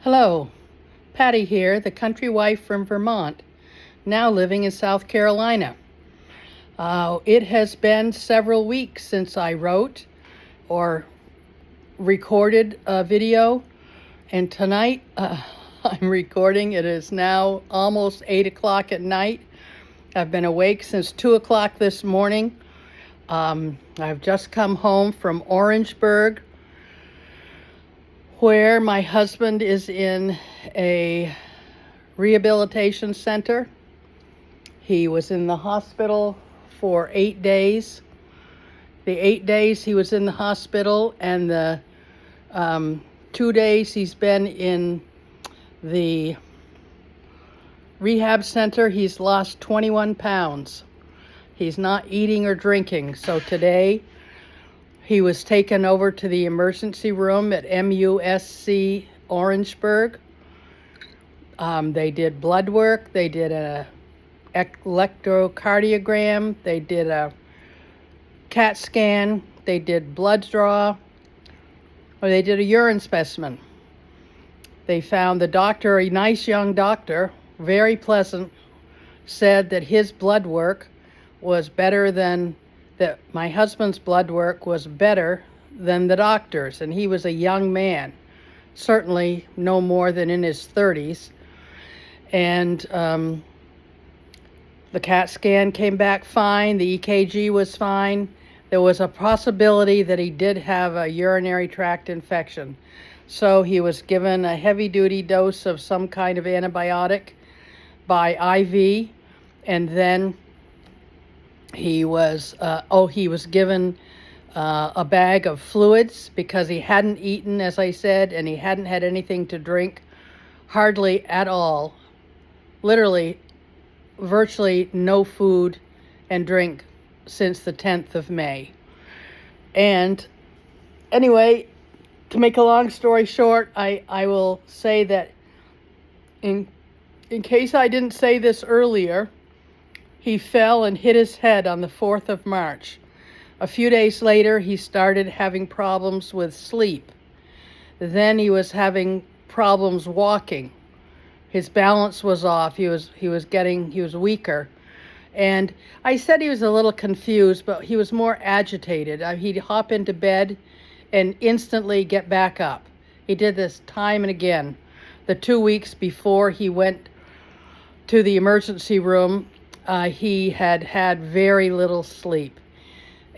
Hello, Patty here, the country wife from Vermont, now living in South Carolina. It has been several weeks since I wrote or recorded a video, and tonight I'm recording. It is now almost 8 o'clock at night. I've been awake since 2 o'clock this morning. I've just come home from Orangeburg, where my husband is in a rehabilitation center. He was in the hospital for 8 days. The 8 days he was in the hospital, and the 2 days he's been in the rehab center, he's lost 21 pounds. He's not eating or drinking. So today he was taken over to the emergency room at MUSC Orangeburg. They did blood work. They did an electrocardiogram. They did a CAT scan. They did blood draw. Or they did a urine specimen. They found the doctor, a nice young doctor, very pleasant, said that his blood work was better than that my husband's blood work was better than the doctor's, and he was a young man, certainly no more than in his 30s. And the CAT scan came back fine, the EKG was fine. There was a possibility that he did have a urinary tract infection. So he was given a heavy-duty dose of some kind of antibiotic by IV, and then he was given a bag of fluids because he hadn't eaten, as I said, and he hadn't had anything to drink, hardly at all. Literally, virtually no food and drink since the 10th of May. And anyway, to make a long story short, I will say that in case I didn't say this earlier, he fell and hit his head on the 4th of March. A few days later, he started having problems with sleep. Then he was having problems walking. His balance was off. He was weaker. And I said he was a little confused, but he was more agitated. He'd hop into bed and instantly get back up. He did this time and again. The 2 weeks before he went to the emergency room, he had very little sleep,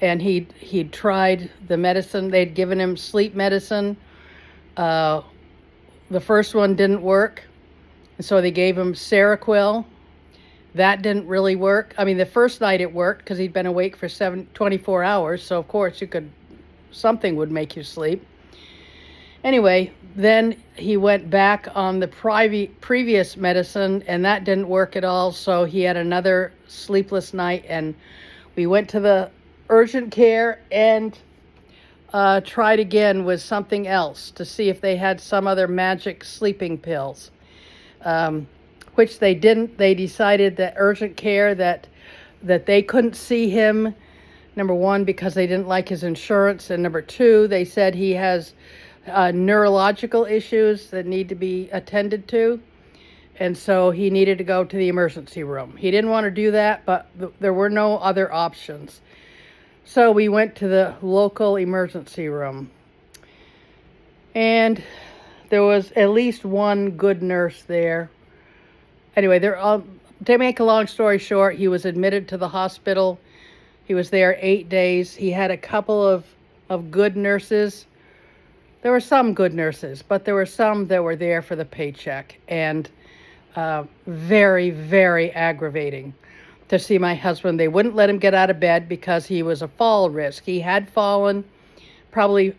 and he'd tried the medicine. They'd given him sleep medicine. The first one didn't work, and so they gave him Seroquel. That didn't really work. I mean, the first night it worked because he'd been awake for 24 hours, so of course something would make you sleep. Anyway, then he went back on the previous medicine, and that didn't work at all, so he had another sleepless night, and we went to the urgent care and tried again with something else to see if they had some other magic sleeping pills, which they didn't. They decided that urgent care that they couldn't see him, number one, because they didn't like his insurance, and number two, they said he has neurological issues that need to be attended to, and so he needed to go to the emergency room. He didn't want to do that, but there were no other options. So we went to the local emergency room, and there was at least one good nurse there. Anyway, to make a long story short, he was admitted to the hospital. He was there 8 days. He had a couple of good nurses. There were some good nurses, but there were some that were there for the paycheck, and very, very aggravating to see my husband. They wouldn't let him get out of bed because he was a fall risk. He had fallen probably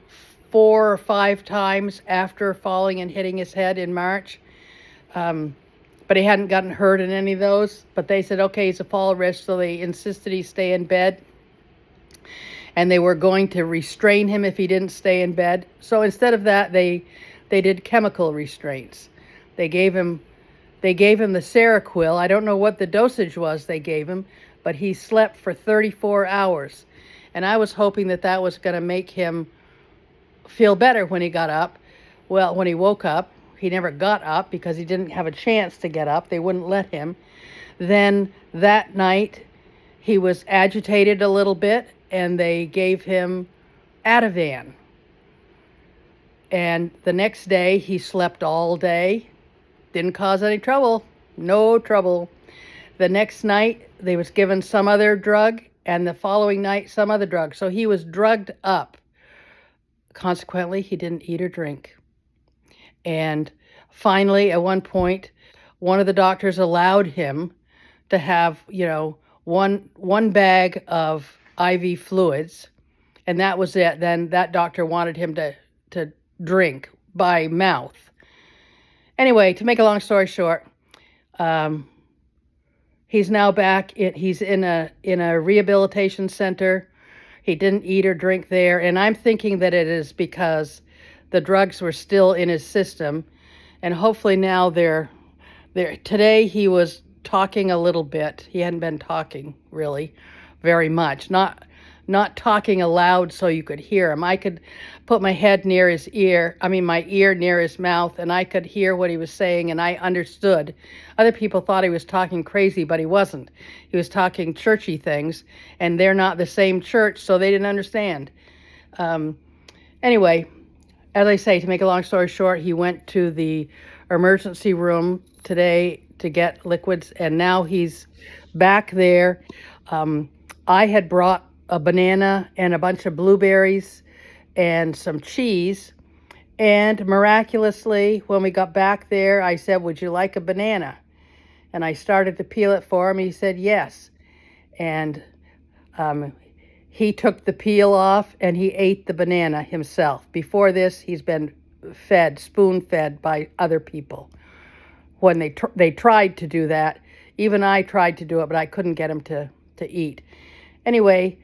4 or 5 times after falling and hitting his head in March, but he hadn't gotten hurt in any of those. But they said, okay, he's a fall risk, so they insisted he stay in bed. And they were going to restrain him if he didn't stay in bed. So instead of that, they did chemical restraints. They gave him the Seroquel. I don't know what the dosage was they gave him, but he slept for 34 hours. And I was hoping that that was going to make him feel better when he got up. Well, when he woke up, he never got up because he didn't have a chance to get up. They wouldn't let him. Then that night, he was agitated a little bit, and they gave him Ativan. And the next day, he slept all day. Didn't cause any trouble. No trouble. The next night, they was given some other drug, and the following night, some other drug. So he was drugged up. Consequently, he didn't eat or drink. And finally, at one point, one of the doctors allowed him to have, one bag of IV fluids, and that was it. Then that doctor wanted him to drink by mouth. Anyway, to make a long story short, he's now back. He's in a rehabilitation center. He didn't eat or drink there, and I'm thinking that it is because the drugs were still in his system, and hopefully now they're. Today he was talking a little bit. He hadn't been talking really very much. Not talking aloud so you could hear him. I could put my head near his ear, my ear near his mouth, and I could hear what he was saying, and I understood. Other people thought he was talking crazy, but he wasn't. He was talking churchy things, and they're not the same church, so they didn't understand. Anyway, as I say, to make a long story short, he went to the emergency room today to get liquids, and now he's back there. I had brought a banana and a bunch of blueberries and some cheese, and miraculously, when we got back there, I said, "Would you like a banana?" And I started to peel it for him. He said yes, and he took the peel off and he ate the banana himself. Before this, he's been spoon-fed by other people. When they tried to do that, even I tried to do it, but I couldn't get him to eat. Anyway,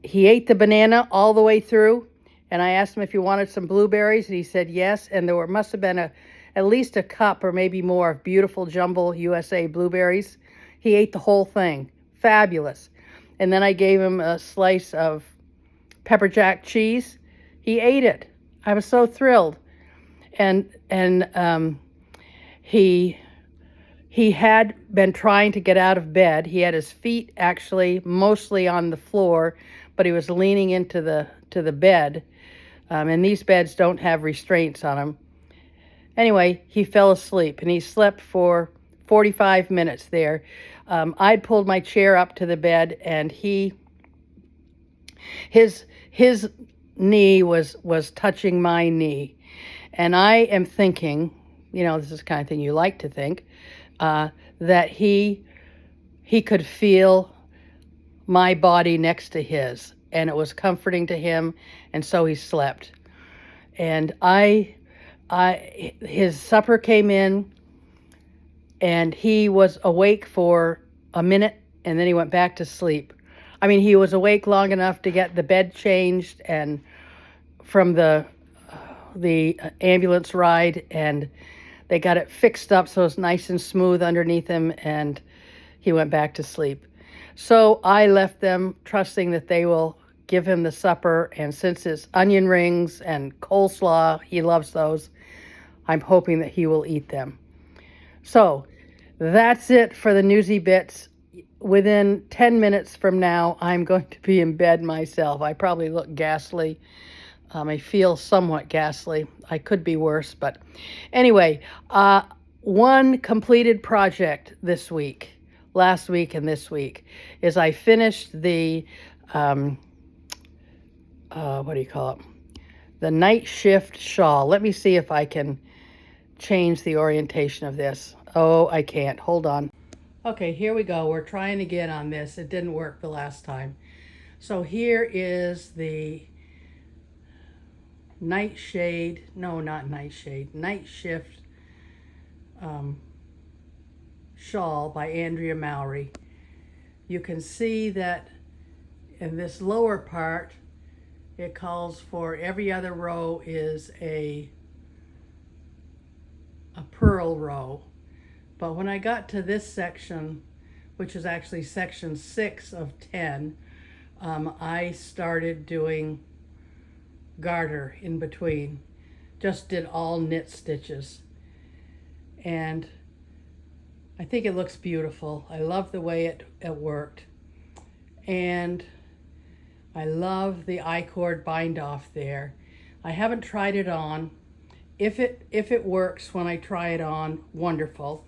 he ate the banana all the way through, and I asked him if he wanted some blueberries, and he said yes, and there must have been at least a cup or maybe more of beautiful Jumbo USA blueberries. He ate the whole thing. Fabulous. And then I gave him a slice of pepper jack cheese. He ate it. I was so thrilled. And he had been trying to get out of bed. He had his feet actually mostly on the floor, but he was leaning into the bed. And these beds don't have restraints on them. Anyway, he fell asleep, and he slept for 45 minutes there. I'd pulled my chair up to the bed, and his knee was touching my knee. And I am thinking, this is the kind of thing you like to think, that he could feel my body next to his, and it was comforting to him, and so he slept. And his supper came in, and he was awake for a minute, and then he went back to sleep. He was awake long enough to get the bed changed and from the ambulance ride, and they got it fixed up so it's nice and smooth underneath him, and he went back to sleep. So I left them trusting that they will give him the supper, and since it's onion rings and coleslaw, he loves those, I'm hoping that he will eat them. So that's it for the newsy bits. Within 10 minutes from now, I'm going to be in bed myself. I probably look ghastly. I feel somewhat ghastly. I could be worse, but anyway, one completed project last week and this week, is I finished the, the Nightshift shawl. Let me see if I can change the orientation of this. Oh, I can't. Hold on. Okay, here we go. We're trying again on this. It didn't work the last time. So here is the Nightshift shawl by Andrea Mowry. You can see that in this lower part, it calls for every other row is a purl row. But when I got to this section, which is actually section 6 of 10, I started doing garter in between. Just did all knit stitches. and I think it looks beautiful. I love the way it worked. And I love the I-cord bind off there. I haven't tried it on. If it works when I try it on, wonderful.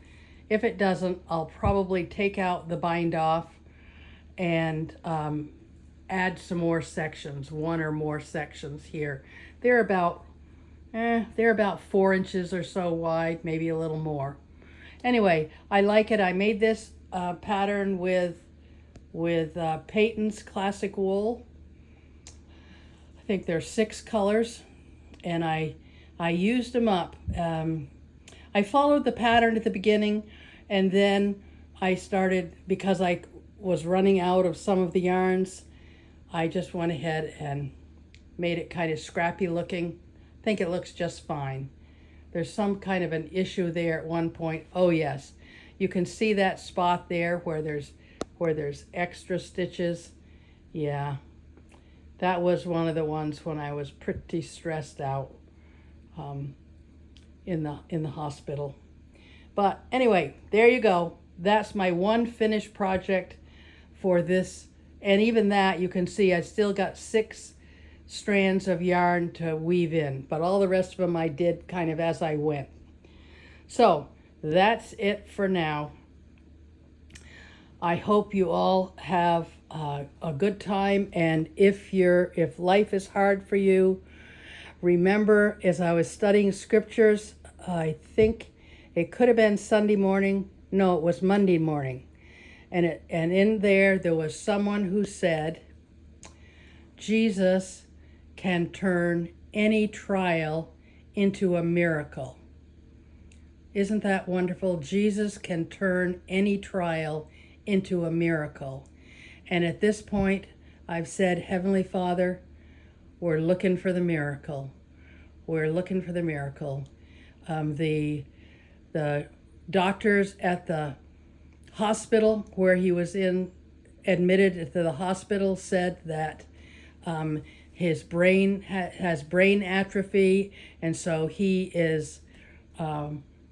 If it doesn't, I'll probably take out the bind off and add some more sections, one or more sections here. They're about 4 inches or so wide, maybe a little more. Anyway, I like it. I made this pattern with Peyton's Classic Wool. I think there's 6 colors, and I used them up. I followed the pattern at the beginning, and then I started, because I was running out of some of the yarns, I just went ahead and made it kind of scrappy looking. I think it looks just fine. There's some kind of an issue there at one point. Oh yes, you can see that spot there where there's extra stitches. Yeah, that was one of the ones when I was pretty stressed out in the hospital. But anyway, there you go. That's my one finished project for this. And even that, you can see I still got 6 strands of yarn to weave in, but all the rest of them I did kind of as I went. So that's it for now. I hope you all have a good time, and if life is hard for you, remember, as I was studying scriptures, I think it could have been Sunday morning. No, it was Monday morning. And in there was someone who said, Jesus can turn any trial into a miracle. Isn't that wonderful? Jesus can turn any trial into a miracle. And at this point, I've said, Heavenly Father, we're looking for the miracle. We're looking for the miracle. The doctors at the hospital where he was admitted to the hospital said that his brain has brain atrophy, and so he is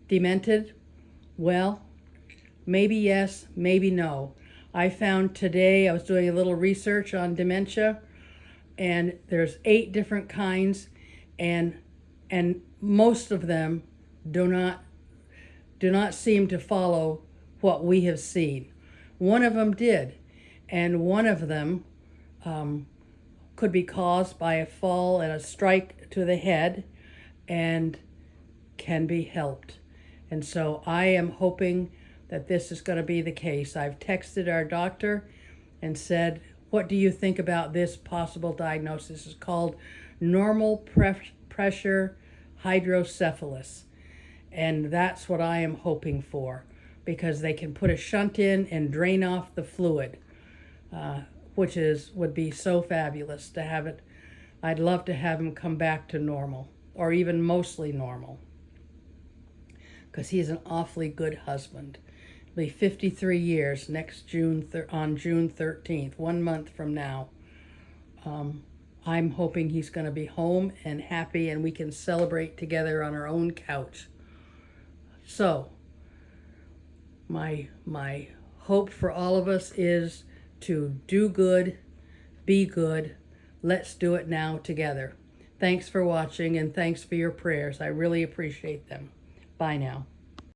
demented. Well, maybe yes, maybe no. I found today, I was doing a little research on dementia, and there's 8 different kinds, and most of them do not seem to follow what we have seen. One of them did, and one of them could be caused by a fall and a strike to the head and can be helped. And so I am hoping that this is going to be the case. I've texted our doctor and said, what do you think about this possible diagnosis? It's called normal pressure hydrocephalus. And that's what I am hoping for, because they can put a shunt in and drain off the fluid, which would be so fabulous to have it. I'd love to have him come back to normal, or even mostly normal, because he's an awfully good husband. He'll be 53 years next June, on June 13th, 1 month from now. I'm hoping he's going to be home and happy, and we can celebrate together on our own couch. So, my hope for all of us is to do good, be good. Let's do it now together. Thanks for watching, and thanks for your prayers. I really appreciate them. Bye now.